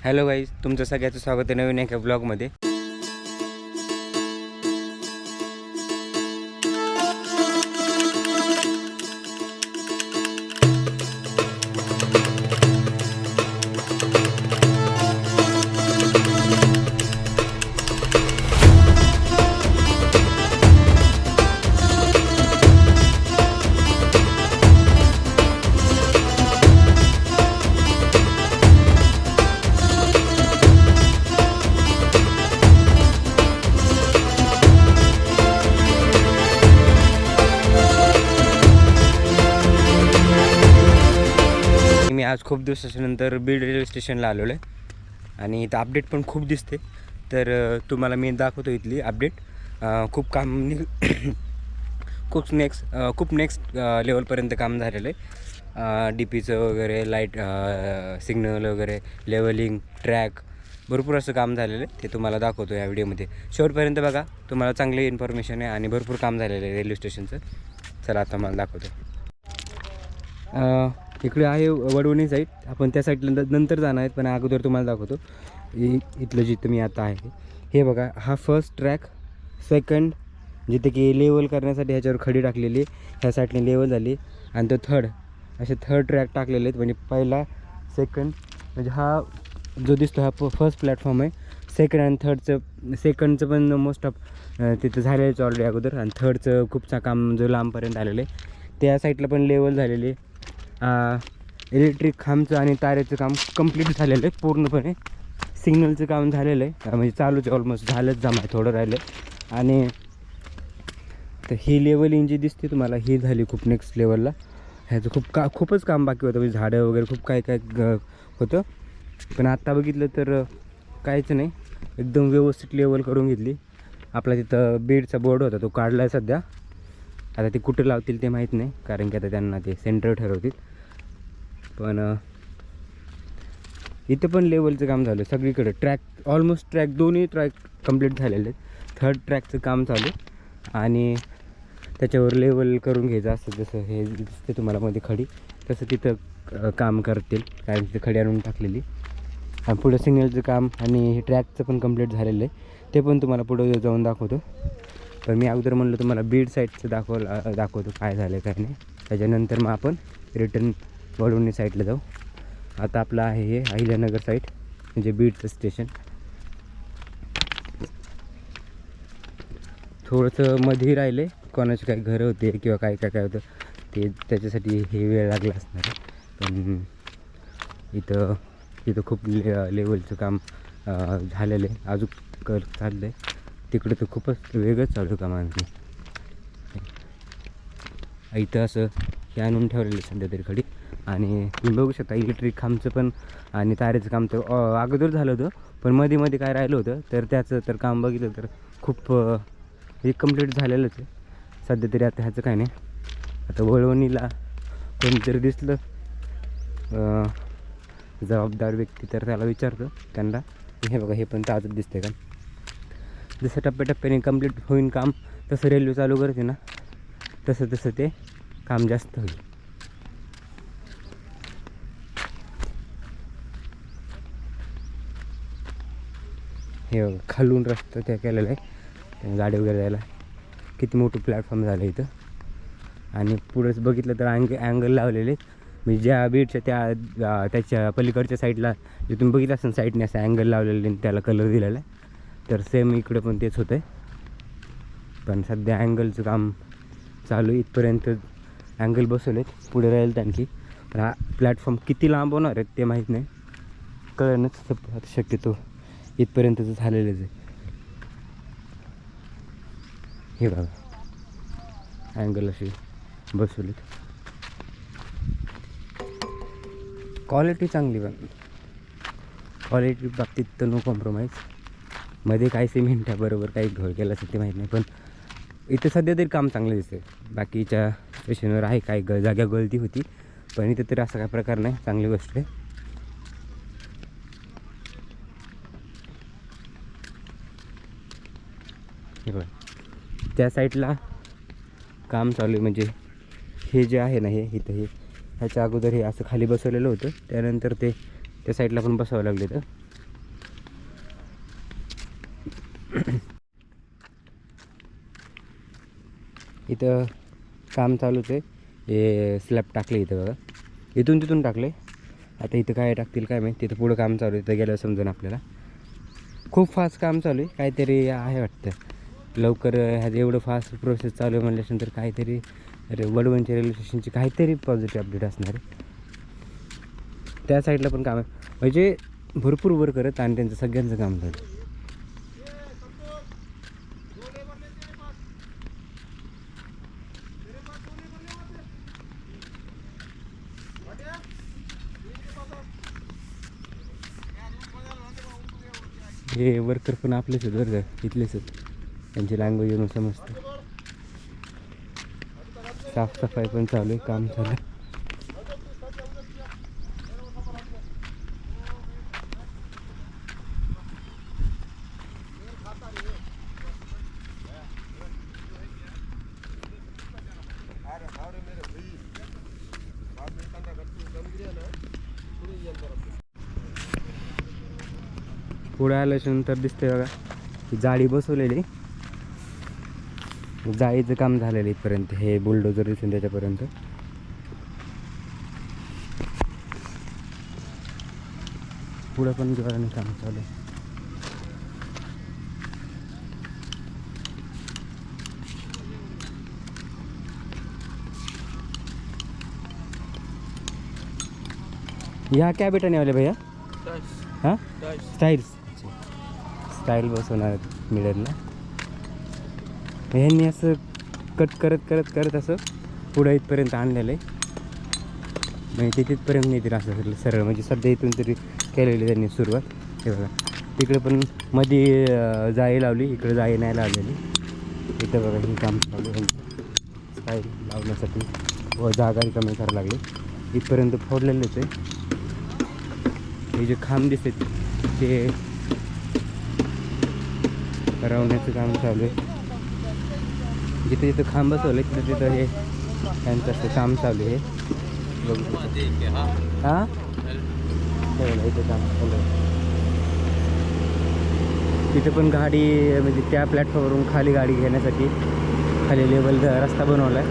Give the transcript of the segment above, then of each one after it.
Hello guys, तुमचं सगळ्याचं स्वागत आहे नवीन एका ब्लॉगमध्ये. मी आज खूप दिवसाच्यानंतर बीड रेल्वे स्टेशनला आलेलो आहे आणि इथं अपडेट पण खूप दिसते. तर तुम्हाला मी दाखवतो इथली अपडेट. खूप काम खूप नेक्स्ट लेवलपर्यंत काम झालेलं आहे. डी पीचं वगैरे, लाईट सिग्नल वगैरे, लेवलिंग, ट्रॅक, भरपूर असं काम झालेलं आहे. ते तुम्हाला दाखवतो या व्हिडिओमध्ये. शेवटपर्यंत बघा, तुम्हाला चांगली इन्फॉर्मेशन आहे आणि भरपूर काम झालेलं आहे रेल्वे स्टेशनचं. चला आता मला दाखवतो. इकडे आहे वडवणी साईड. आपण त्या साईडला नंतर जाणार आहेत, पण अगोदर तुम्हाला दाखवतो इथलं जिथं मी आता आहे. हे बघा, हा फर्स्ट ट्रॅक, सेकंड जिथे की लेवल करण्यासाठी ह्याच्यावर खडी टाकलेली, ह्या साईडने लेवल झाली, आणि तो थर्ड ट्रॅक टाकलेले आहेत. म्हणजे पहिला, सेकंड, म्हणजे हा जो दिसतो हा फर्स्ट प्लॅटफॉर्म आहे. सेकंड आणि सेकंडचं पण मोस्ट ऑफ तिथं झालेलंच ऑलरेडी अगोदर, आणि थर्डचं खूपचं काम जो लांबपर्यंत आलेलं आहे. त्या साईडला पण लेवल झालेले. इलेक्ट्रिक खांबचं आणि तारेचं काम कंप्लीट झालेलं आहे पूर्णपणे. सिग्नलचं काम झालेलं आहे, म्हणजे चालूच ऑलमोस्ट झालंच, जमा थोडं राहिलं आहे. आणि तर ही लेवलिंग जी दिसते तुम्हाला, ही झाली खूप नेक्स्ट लेवलला. ह्याचं खूपच काम बाकी होतं, म्हणजे झाडं वगैरे खूप काय होतं. पण आत्ता बघितलं तर काहीच नाही, एकदम व्यवस्थित लेवल करून घेतली. आपला तिथं बीडचा बोर्ड होता तो काढला आहे सध्या. आता ते कुठं लावतील ते माहीत नाही, कारण की आता त्यांना ते सेंटर ठरवतील. पण इथं पण लेवलचं काम झालं सगळीकडे. ऑलमोस्ट दोन्ही ट्रॅक कंप्लीट झालेले आहेत. थर्ड ट्रॅकचं काम चालू, आणि त्याच्यावर लेवल करून घ्यायचं असतं. जसं हे दिसते तुम्हाला मध्ये खडी, तसं तिथं काम करतील, कारण तिथं खडी आणून टाकलेली. आणि पुढं सिग्नलचं काम आणि हे ट्रॅकचं पण कंप्लीट झालेलं आहे. ते पण तुम्हाला पुढं जाऊन दाखवतो. तर मी अगोदर म्हणलं तुम्हाला बीड साईडचं दाखवतो काय झालं काय नाही. त्याच्यानंतर मग आपण रिटर्न वडवणी साईडला जाऊ. आता आपलं आहे हे अहिल्यानगर साईड, म्हणजे बीडचं स्टेशन. थोडंसं मध्ये राहिले, कोणाचे काही घरं होते किंवा काय होतं ते, त्याच्यासाठी हे वेळ लागला असणार. पण इथं खूप लेवलचं काम झालेलं आहे, अजून चाललं आहे. तिकडे तर खूपच वेगळंच चालू काम आणखी. इथं असं हे आणून ठेवलेलं सध्या तरी खडी. आणि तुम्ही बघू शकता इलेक्ट्रिक खांबचं पण आणि तारेचं काम तर अगोदर झालं होतं, पण मध्ये काय राहिलं होतं, तर त्याचं तर काम बघितलं तर खूप हे कंप्लीट झालेलंच आहे सध्या तरी. आता ह्याचं काय नाही. आता वळवणीला कोणीतरी दिसलं जबाबदार व्यक्ती, तर त्याला विचारतो त्यांना. हे बघा, हे पण ताजच दिसते का. जसं टप्प्याटप्प्याने कंप्लीट होईन काम, तसं रेल्वे चालू करते ना, तसं ते काम जास्त होईल. हे बघा, खालून रस्ता त्या केलेला आहे गाडी वगैरे जायला. किती मोठं प्लॅटफॉर्म झालं इथं. आणि पुढंच बघितलं तर अँगल लावलेले, म्हणजे ज्या बीडच्या त्याच्या पलीकडच्या साईडला जे तुम्ही बघितलं असेल साईडने असं अँगल लावलेले आणि त्याला कलर दिलेला आहे. तर सेम इकडे पण तेच होतं आहे. पण सध्या अँगलचं काम चालू, इथपर्यंत अँगल बसवलेत, पुढे राहील आणखी. पण हा प्लॅटफॉर्म किती लांब होणार आहेत ते माहीत नाही, कळणंच शक्यतो इथपर्यंतच झालेलंच आहे. हे बघा, अँगल अशी बसवलीत. क्वालिटी चांगली, पण क्वालिटी बाबतीत तर नो कॉम्प्रोमाइज. मध्ये काही सिमेंट आहे बरोबर, काही घोळ केला असेल ते माहीत नाही, पण इथं सध्या तरी काम चांगलं दिसते. बाकीच्या स्टेशनवर आहे काही जाग्या गळती होती, पण इथं तरी असा काय प्रकार नाही, चांगली गोष्ट आहे. हे बघा, त्या साईडला काम चालू आहे. म्हणजे हे जे आहे ना, हे इथं ह्याच्या अगोदर हे असं खाली बसवलेलं होतं, त्यानंतर ते त्या साईडला पण बसावं लागले. तर इथं काम चालूच आहे. हे स्लॅब टाकले इथं बघा, इथून तिथून टाकले. आता इथं काय टाकतील काय माहिती. तिथं पुढं काम चालू आहे, इथं गेल्यावर समजून आपल्याला. खूप फास्ट काम चालू आहे, काहीतरी आहे वाटतं लवकर. ह्याचं एवढं फास्ट प्रोसेस चालू आहे म्हटल्यानंतर काहीतरी वडवणच्या रेल्वे स्टेशनची काहीतरी पॉझिटिव्ह अपडेट असणार आहे. त्या साईडला पण काम आहे, म्हणजे भरपूर वर करत आणि त्यांचं सगळ्यांचं काम झालं. हे वर्कर पण आपलेच आहेत बरं का, इथलेच आहेत. त्यांची लँग्वेज येऊन समजतं. साफसफाई पण चालू आहे, काम चालू आहे. पुढे आल्याच्या नंतर दिसते बघा ही जाळी बसवलेली. जाळीचं काम झालेलं इथपर्यंत. हे बुलडोजर दिसून त्याच्यापर्यंत. पुढं पण जोराने काम चालू आहे. यहाँ क्या बेटा वाले भैया? हाँ स्टाईल बसवणार मिडलला. ह्यांनी असं कट करत करत करत असं पुढं इथपर्यंत आणलेलं आहे. म्हणजे ते तिथपर्यंत नेतील असं सरळ. म्हणजे सध्या इथून तरी केलेली त्यांनी सुरुवात. हे बघा तिकडे पण मध्ये जाळी लावली, इकडे जाळी नाही लावलेली. इथं बघा हे काम चालू आहे स्टाईल लावण्यासाठी व जागा रिकामी करायला लागली. इथपर्यंत फोडलेलेच आहे. हे जे खांब दिसत ते रवण्याचं काम चालू आहे. जिथे जिथं खांब बसवले तिथं तिथं हे त्यांचं असं काम चालू आहे. हां इथं काम चालू आहे. तिथे पण गाडी म्हणजे त्या प्लॅटफॉर्मवरून खाली गाडी घेण्यासाठी खाली लेवल रस्ता बनवला आहे.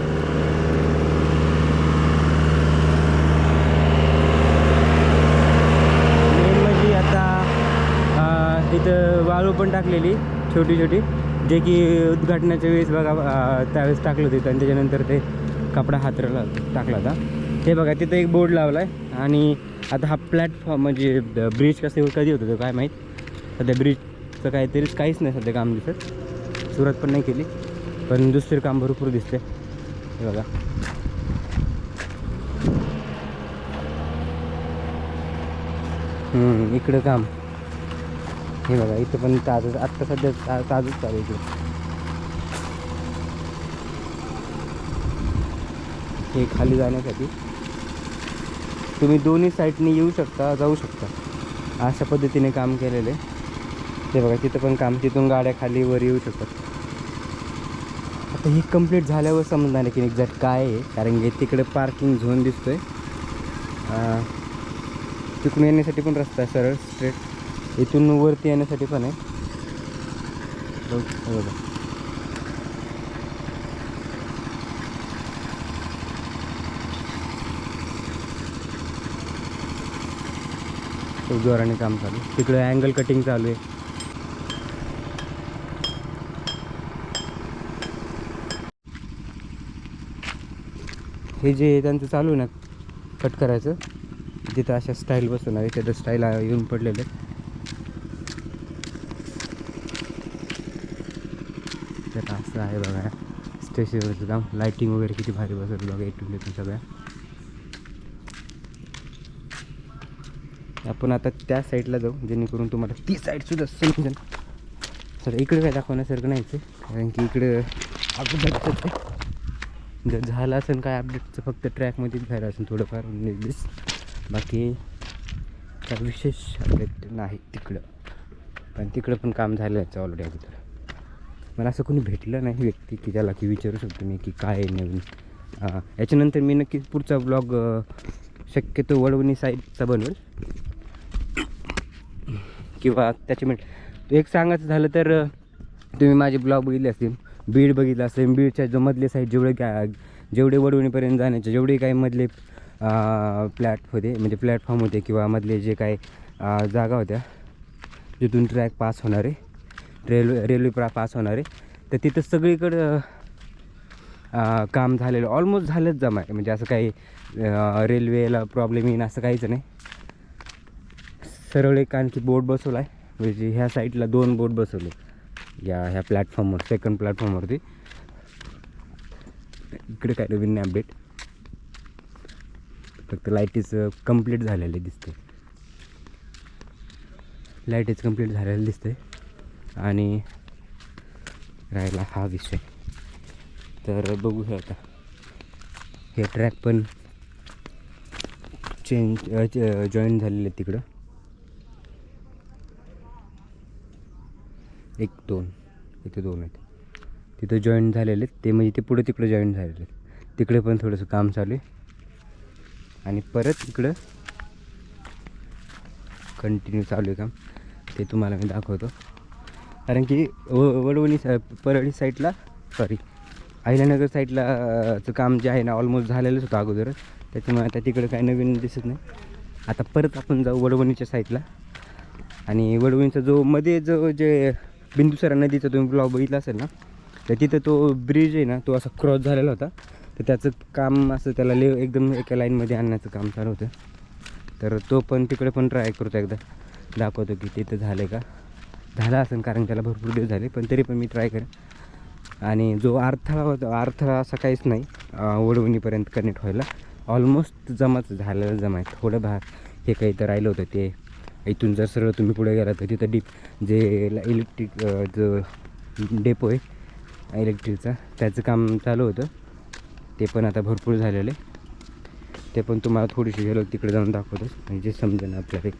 मेन म्हणजे आता इथं वाळू पण टाकलेली छोटी छोटी, जे की उद्घाटनाच्या वेळेस बघा त्यावेळेस टाकलं होतं. आणि त्याच्यानंतर ते कपडा हातराला टाकला होता. हे बघा तिथं एक बोर्ड लावला आहे. आणि आता हा प्लॅटफॉर्म म्हणजे ब्रिज कसं कधी होतं काय माहीत. सध्या ब्रिजचं काहीच नाही सध्या काम दिसत. सुरुवात पण नाही केली, पण दुसरे काम भरपूर दिसते. हे बघा इकडं काम. हे बघा इथं पण ताजच आत्ता सध्या ताजच चालू इकडे. हे खाली जाण्यासाठी तुम्ही दोन्ही साईडनी येऊ शकता, जाऊ शकता. अशा पद्धतीने काम केलेलं आहे. ते बघा तिथं पण काम. तिथून गाड्या खाली वर येऊ शकतात. आता ही कंप्लीट झाल्यावर समजणार आहे की एक्झॅक्ट काय आहे. कारण की तिकडे पार्किंग झोन दिसतोय. तिकडून येण्यासाठी पण रस्ता आहे सरळ स्ट्रेट. इथून वरती येण्यासाठी पण आहे बघा. जोराने काम चालू आहे. तिकडे अँगल कटिंग चालू आहे. हे जे त्यांचं चालू आहे ना कट करायचं, तिथं अशा स्टाईल बसवणार आहे. त्याचं स्टाईल येऊन पडलेलं आहे. तर असं आहे बघा स्टेशनवरचं काम. लाईटिंग वगैरे किती भारी बसवली बघा इथून तिथून सगळ्या. आपण आता त्या साईडला जाऊ जेणेकरून तुम्हाला ती साईडसुद्धा समजेल. सर इकडे काय दाखवण्यासारखं नाहीच आहे, कारण की इकडं अपडेटच आहे. जर झालं असेल काय अपडेटचं फक्त ट्रॅकमध्येच बाहेर असेल थोडंफार निर्दिष्ट. बाकी काय विशेष अपडेट नाही तिकडं. पण तिकडं पण काम झालं याचं ऑलरेडी अगोदर. मला असं कोणी भेटलं नाही व्यक्ती की त्याला की विचारू शकतो मी की काय नवीन. याच्यानंतर मी नक्कीच पुढचा ब्लॉग शक्यतो वडवणी साईडचा बनवेल किंवा त्याचे एक सांगायचं झालं तर तुम्ही माझे ब्लॉग बघितले असतील, बीड बघितलं असेल, बीडच्या जो मधले साईड जेवढे वडवणीपर्यंत जाण्याचे जेवढे काही मधले म्हणजे प्लॅटफॉर्म होते किंवा मधले जे काही जागा होत्या जिथून ट्रॅक पास होणारे, रेल्वे पास होणारे, तर तिथं सगळीकडं काम झालेलं ऑलमोस्ट झालंच जमा आहे. म्हणजे असं काही रेल्वेला प्रॉब्लेम येईन असं काहीच नाही. सरळ एक आणखी बोर्ड बसवला आहे, म्हणजे ह्या साईडला 2 बोर्ड बसवले ह्या प्लॅटफॉर्मवर, सेकंड प्लॅटफॉर्मवरती. इकडे काय नवीन नाही अपडेट, फक्त लाईटीच कंप्लीट झालेले दिसते, लाईटीच कंप्लीट झालेलं दिसते. आणि राहिला हा विषय, तर बघू हे आता हे ट्रॅक पण जॉईन झालेले आहेत तिकडं. 1 2 इथे 2 आहेत, तिथं जॉईन झालेले आहेत ते, म्हणजे ते पुढे तिकडे जॉईन झालेले आहेत. तिकडे पण थोडंसं काम चालू आहे आणि परत इकडं कंटिन्यू चालू आहे काम, ते तुम्हाला मी दाखवतो. कारण की वडवणी परळी साईडला अहिल्यानगर साईडलाचं काम जे आहे ना ऑलमोस्ट झालेलंच होतं अगोदरच, त्याच्यामुळे आता तिकडं काही नवीन दिसत नाही. आता परत आपण जाऊ वडवणीच्या साईडला. आणि वडवणीचा जे बिंदुसरा नदीचा तुम्ही ब्लॉग बघितला असेल ना, तर तिथं तो ब्रिज आहे ना, तो असा क्रॉस झालेला होता. तर त्याचं काम असं त्याला एकदम एका लाईनमध्ये आणण्याचं काम चालू होतं. तर तो पण तिकडे पण ट्राय करतो, एकदा दाखवतो की तिथं झालं का. झाला असेल कारण त्याला भरपूर दिवस झाले, पण तरी पण मी ट्राय करेन. आणि जो अडथळा होता, अडथळा असा काहीच नाही वडवणीपर्यंत कनेक्ट व्हायला, ऑलमोस्ट जमाच झालेलं आहे. थोडं हे काही तर राहिलं होतं, ते इथून जर सरळ तुम्ही पुढे गेला तर तिथं जे इलेक्ट्रिक जो डेपो आहे इलेक्ट्रिकचा, त्याचं काम चालू होतं. ते पण आता भरपूर झालेलं आहे. ते पण तुम्हाला थोडीशी गेलो तिकडे जाऊन दाखवतो, म्हणजे समजेल आपल्याला एक.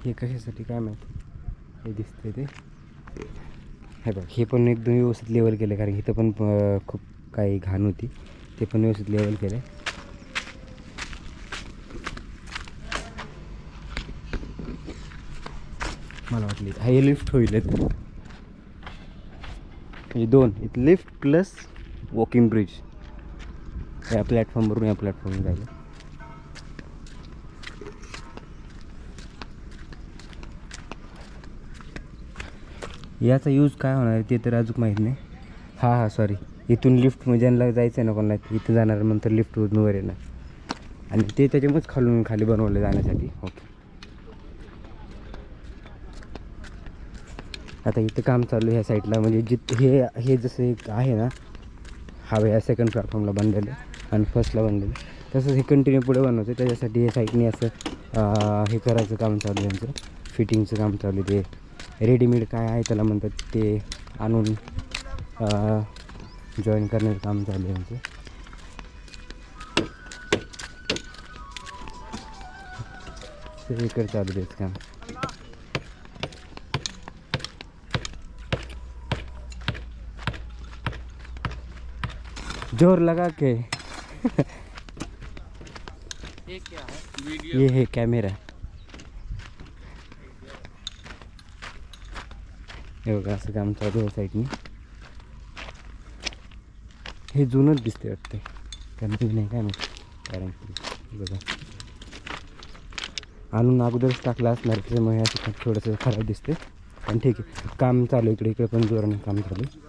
हे कशासाठी काय माहिती हे दिसते ते. हे बघ, हे पण एकदम व्यवस्थित लेवल केलं, कारण इथं पण खूप काही घाण होती, ते पण व्यवस्थित लेवल केलं आहे. मला वाटली हे लिफ्ट होईल, म्हणजे 2 इथं लिफ्ट प्लस वॉकिंग ब्रिज, या प्लॅटफॉर्मवरून या प्लॅटफॉर्मवर जायला. याचा यूज काय होणार आहे ते तर अजून माहीत नाही. हां सॉरी, इथून लिफ्ट म्हणजे ज्यांना जायचं आहे ना कोणाला, इथं जाणार नंतर लिफ्टवरून वर येणार, आणि ते त्याच्यामुळेच खाली बनवलं जाण्यासाठी. ओके, आता इथं काम चालू आहे ह्या साईडला, म्हणजे हे जसं एक आहे ना, या सेकंड प्लॅटफॉर्मला बनलेलं आणि फर्स्टला बनलेलं, तसंच हे कंटिन्यू पुढे बनवायचं. त्याच्यासाठी हे साईडने असं हे करायचं काम चालू आहे, यांचं फिटिंगचं काम चालू आहे. ते रेडीमेड काय आहे त्याला म्हणतात, ते आणून जॉईन करण्याचं काम चालू आहे यांचं. सगळीकडे चालू द्यायचं काम. जोर लगा के ये क्या है? वीडियो? ये है कॅमेरा. हे बघा असं काम चालू आहे साईडने. हे जुनंच दिसते वाटते, कारण तुम्ही नाही काय माहिती, कारण की बघा आणून अगोदरच टाकलं असणार, त्याच्यामुळे असं थोडंसं खराब दिसते. पण ठीक आहे, काम चालू आहे इकडे पण जोराने काम चालू आहे.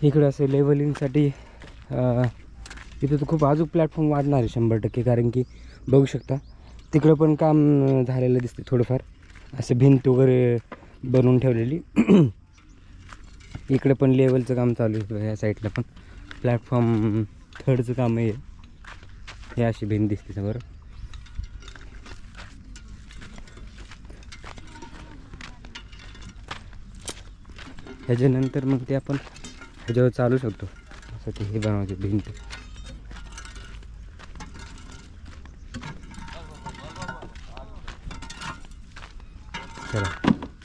इकडं असं लेवलिंगसाठी इथं तर खूप अजून प्लॅटफॉर्म वाढणार आहे 100%, कारण की बघू शकता तिकडं पण काम झालेलं दिसते थोडंफार, असं भिंत वगैरे बनवून ठेवलेली. इकडे पण लेवलचं काम चालू आहे, ह्या साईडला पण प्लॅटफॉर्म 3चं काम आहे. हे अशी भिंत दिसते समोर. ह्याच्यानंतर मग ते आपण ह्याच्यावर चालू शकतो, असं ते हे बनवायचे भिंत. चला,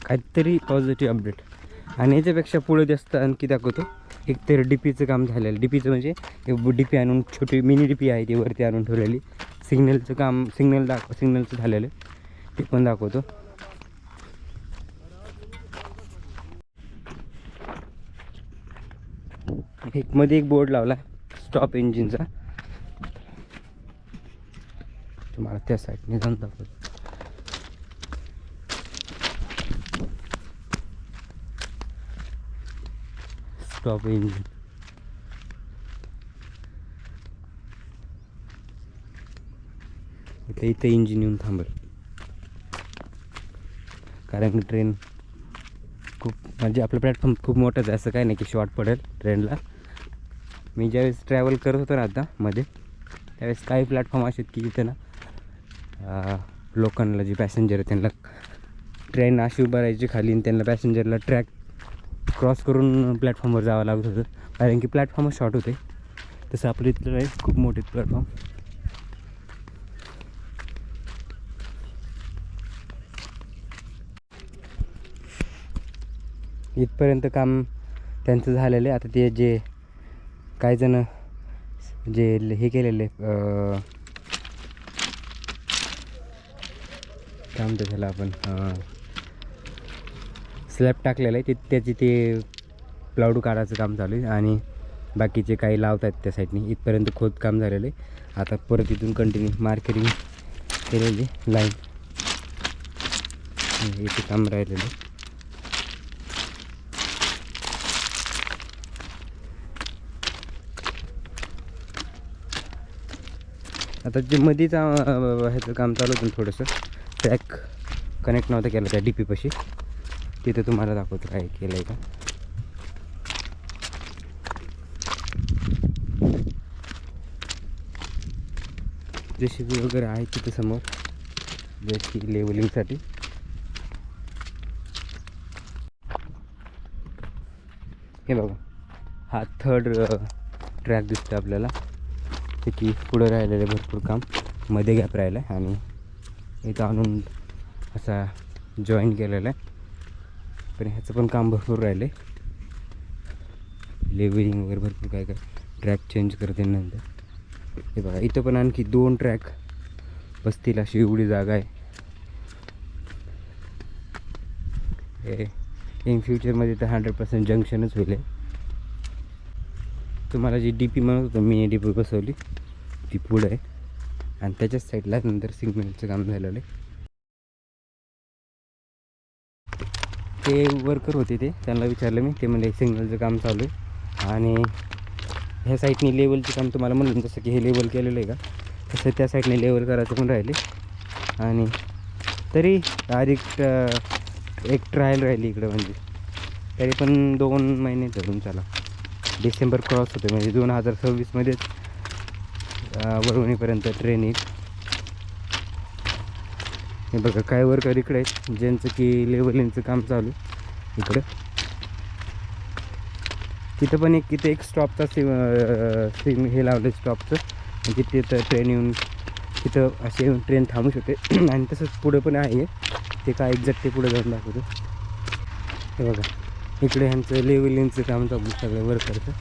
काहीतरी पॉझिटिव्ह अपडेट. आणि याच्यापेक्षा पुढे जास्त आणखी दाखवतो. एक तर डीपीचं काम झालेलं, डीपीचं म्हणजे डीपी आणून छोटी मिनी डीपी आहे ती वरती आणून ठेवलेली. सिग्नलचं काम सिग्नलचं झालेलं ते पण दाखवतो. एक मध्ये एक बोर्ड लावला स्टॉप इंजिनचा, तुम्हाला त्या साईडने जाऊन दाखवतो. स्टॉप इंजिन इथे इंजिन येऊन थांबेल, कारण की ट्रेन खूप म्हणजे आपलं प्लॅटफॉर्म खूप मोठंच आहे, असं काही नाही की शॉर्ट पडेल ट्रेनला. मी ज्यावेळेस ट्रॅव्हल करत होतो ना आता मध्ये, त्यावेळेस काही प्लॅटफॉर्म असे की इथे ना लोकांना जे पॅसेंजर आहे त्यांना ट्रेन अशी उभं राहायची खाली आणि त्यांना पॅसेंजरला ट्रॅक क्रॉस करून प्लॅटफॉर्मवर जावं लागत होतं, कारण की प्लॅटफॉर्मच शॉर्ट होते. तसं आपलं इथलं आहे खूप मोठे प्लॅटफॉर्म. इथपर्यंत काम त्यांचं झालेलं आहे. आता ते जे काही जण जे हे केलेले काय म्हणतो त्याला आपण स्लॅब टाकलेलं आहे, त्याची ते प्लाऊड काढायचं काम चालू आहे आणि बाकीचे काही लावत आहेत त्या साईडने. इथपर्यंत खोदकाम झालेलं आहे. आता परत इथून कंटिन्यू मार्केटिंग केलेली लाईन, इथे काम राहिलेलं आहे. आता जे मध्येच ह्याचं काम चालू होतं थोडंसं, ट्रॅक कनेक्ट नव्हतं केलं त्या डीपीपाशी, तिथं तुम्हाला दाखवतो काय केलं आहे का. JCB वगैरे आहे तिथे समोर, जशी लेवलिंगसाठी. हे बघा, हा थर्ड ट्रॅक दिसतो आपल्याला, की पुढं राहिलेलं भरपूर काम, मध्ये गॅप राहिला आहे आणि इथं आणून असा जॉईन केलेला आहे. पण ह्याचं पण काम भरपूर राहिले, लेवलिंग वगैरे भरपूर काय काय, ट्रॅक चेंज करते नंतर. हे बघा, इथं पण आणखी 2 ट्रॅक बसतील अशी एवढी जागा आहे. हे इन फ्युचरमध्ये तर 100% जंक्शनच होईल. तुम्हाला जी डीपी म्हणत होतो मी, डीपी बसवली ती पुढं आहे आणि त्याच्याच साईडला नंतर सिग्नलचं काम झालेलं आहे. ते वर्कर होते त्यांना विचारलं मी, ते म्हणजे सिग्नलचं काम चालू आहे आणि ह्या साईडने लेवलचं काम तुम्हाला म्हणलं जसं की हे लेवल केलेलं आहे का, तसं त्या साईडने लेवल करायचं पण राहिले. आणि तरी डायरेक्ट एक ट्रायल राहिली इकडं, म्हणजे तरी पण 2 महिने धरून चला, डिसेंबर क्रॉस होते म्हणजे 2026मध्येच वरवणीपर्यंत ट्रेन येईल. हे बघा, काय वर्कर इकडे आहेत ज्यांचं की लेवलिंगचं काम चालू इकडं. तिथं पण तिथं एक स्टॉपचा सिम हे लावलं स्टॉपचं, तिथे तर ट्रेन येऊन तिथं असे येऊन ट्रेन थांबू शकते. आणि तसंच पुढं पण आहे, ते काय एक्झॅक्ट ते पुढं जाऊन दाखवतो. हे बघा, इकडे ह्यांचं लेवलिंगचं काम चालू सगळं वर्करचं.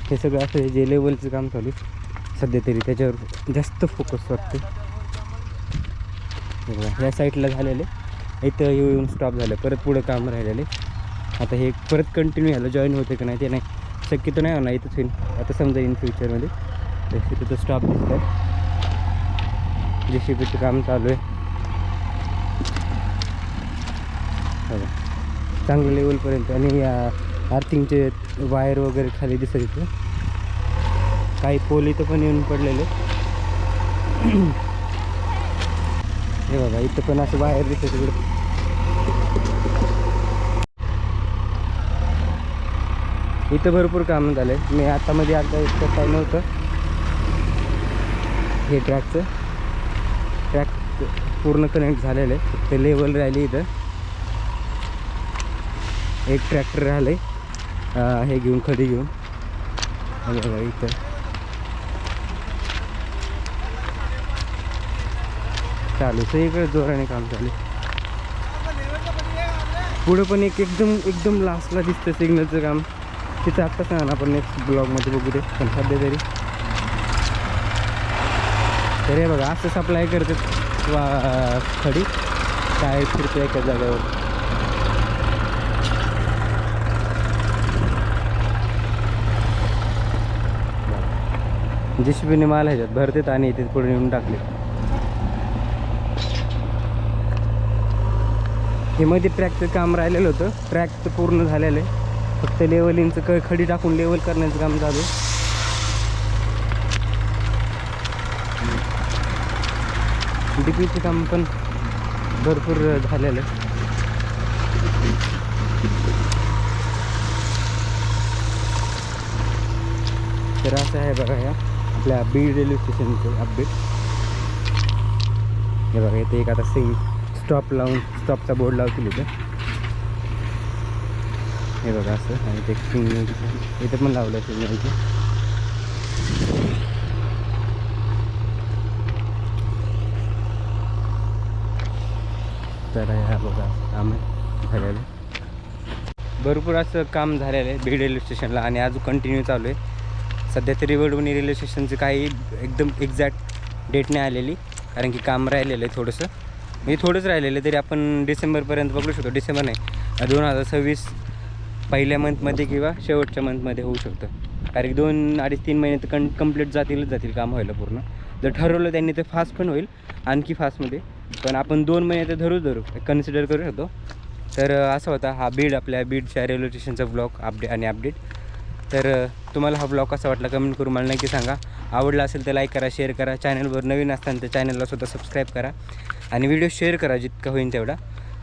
हे सगळं असं जे लेवलचं काम चालू सध्या तरी त्याच्यावर जास्त फोकस वाटतं. ह्या साईडला झालेले, इथं येऊन स्टॉप झालं, परत पुढं काम राहिलेले. आता हे परत कंटिन्यू ह्याला जॉईन होते का नाही ते नाही, शक्यतो नाही होणार इथंच होईल. आता समजा इन फ्युचरमध्ये तिथं स्टॉप दिसत आहे, JCBचं काम चालू आहे. चांगलं लेवलपर्यंत. आणि आर्थिंगचे वायर वगैरे खाली दिसत इथं, काही पोल इथं पण येऊन पडलेले. हे बघा, इथं पण असे वायर दिसत इकडे. इथं भरपूर काम झालं आहे. मी आतामध्ये आता इतकं काही नव्हतं. हे ट्रॅक पूर्ण कनेक्ट झालेलं आहे, फक्त लेवल राहिली. इथं एक ट्रॅक्टर राहिलं आहे हे घेऊन, खडी घेऊन. बघा इथं चालू सगळीकडे जोराने काम चालू आहे. पुढं पण एकदम लास्टला दिसतं सिग्नलचं काम. तिथं आत्ताच ना आपण नेक्स्ट ब्लॉगमध्ये बघू दे. पण सध्या तरी तर हे बघा असं सप्लाय करतात खडी काय फिरतो एका जागेवर. JCBने माल ह्याच्यात भरतात आणि इथे पुढे नेऊन टाकले. हे मध्ये ट्रॅकचं काम राहिलेलं होतं. ट्रॅकचं पूर्ण झालेलं आहे. फक्त लेवलिंगचं खडी टाकून लेवल करण्याचं काम चालू आहे. DPचं काम पण भरपूर झालेलं आहे. तर असं आहे बघा या आपल्या बीड रेल्वे स्टेशनचं अपडेट. हे बघा इथे एक आता स्टॉप लावून स्टॉपचा बोर्ड लावतील इथं. हे बघा असं आणि ते सिग्नल इथं पण लावलं आहे सिग्नलचं. तर ह्या बघा काम झालेलं भरपूर असं काम झालेलं आहे बीड रेल्वे स्टेशनला आणि अजून कंटिन्यू चालू आहे. सध्या तरी वडवणी रेल्वे स्टेशनचं काही एकदम एक्झॅक्ट डेट नाही आलेली कारण की काम राहिलेलं आहे थोडंसं. म्हणजे थोडंच राहिलेलं तरी आपण डिसेंबरपर्यंत बघू शकतो. डिसेंबर नाही 2026 पहिल्या मंथमध्ये किंवा शेवटच्या मंथमध्ये होऊ शकतं. कारण की 2-3 महिने तर कंप्लीट जातील काम व्हायला पूर्ण. जर ठरवलं त्यांनी तर फास्ट पण होईल आणखी फास्टमध्ये. पण आपण 2 महिने तर धरू कन्सिडर करू शकतो. तर असा होता हा आपल्या बीडच्या रेल्वे स्टेशनचा ब्लॉग अपडेट. तर तुम्हाला हा ब्लॉग कसा वाटला कमेंट करून मला नक्की सांगा. आवडला असेल तर लाईक करा, शेअर करा. चॅनलवर नवीन असताना त्या चॅनलला सुद्धा सबस्क्राईब करा आणि व्हिडिओ शेअर करा जितका होईल तेवढा.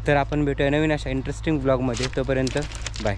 तर आपण भेटूया नवीन अशा इंटरेस्टिंग ब्लॉगमध्ये. तोपर्यंत बाय.